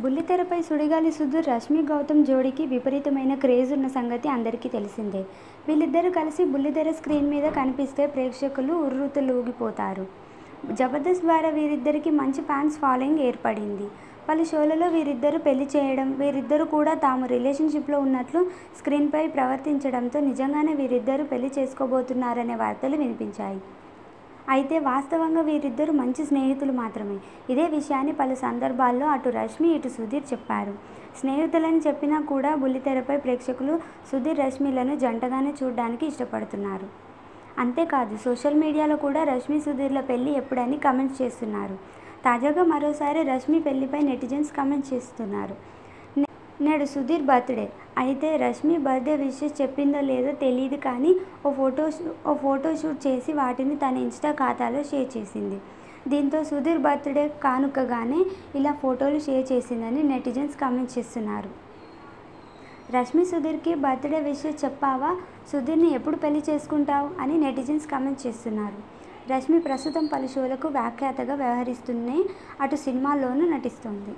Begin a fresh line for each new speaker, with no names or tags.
బుల్లితెరపై సుడిగాలి సుధీర్, రష్మి గౌతమ్ జోడీకి విపరీతమైన క్రేజ్ ఉన్న సంగతి అందరికీ తెలిసిందే. వీళ్ళిద్దరూ కలిసి బుల్లితెర స్క్రీన్ మీద కనిపిస్తే ప్రేక్షకులు ఉర్రూతలూగిపోతారు. జబర్దస్త్ ద్వారా వీరిద్దరికీ మంచి ఫ్యాన్స్ ఫాలోయింగ్ ఏర్పడింది. పలు షోలలో వీరిద్దరూ పెళ్లి చేయడం, వీరిద్దరూ కూడా తాము రిలేషన్షిప్లో ఉన్నట్లు స్క్రీన్పై ప్రవర్తించడంతో నిజంగానే వీరిద్దరూ పెళ్లి చేసుకోబోతున్నారనే వార్తలు వినిపించాయి. అయితే వాస్తవంగా వీరిద్దరూ మంచి స్నేహితులు మాత్రమే. ఇదే విషయాన్ని పలు సందర్భాల్లో అటు రష్మి, ఇటు సుధీర్ చెప్పారు. స్నేహితులని చెప్పినా కూడా బుల్లితెరపై ప్రేక్షకులు సుధీర్, రష్మిలను జంటగానే చూడడానికి ఇష్టపడుతున్నారు. అంతేకాదు సోషల్ మీడియాలో కూడా రష్మి, సుధీర్ల పెళ్లి ఎప్పుడని కామెంట్స్ చేస్తున్నారు. తాజాగా మరోసారి రష్మి పెళ్లిపై నెటిజన్స్ కామెంట్స్ చేస్తున్నారు. నేడు సుధీర్ బర్త్డే. అయితే రష్మి బర్త్డే విషెస్ చెప్పిందో లేదో తెలియదు కానీ ఓ ఫోటోషూట్ చేసి వాటిని తన ఇన్స్టా ఖాతాలో షేర్ చేసింది. దీంతో సుధీర్ బర్త్డే కానుకగానే ఇలా ఫోటోలు షేర్ చేసిందని నెటిజన్స్ కామెంట్ చేస్తున్నారు. రష్మి సుధీర్కి బర్త్డే విషెస్ చెప్పావా? సుధీర్ని ఎప్పుడు పెళ్లి చేసుకుంటావు అని నెటిజన్స్ కామెంట్ చేస్తున్నారు. రష్మి ప్రస్తుతం పలు షోలకు వ్యాఖ్యాతగా వ్యవహరిస్తూనే అటు సినిమాల్లోనూ నటిస్తోంది.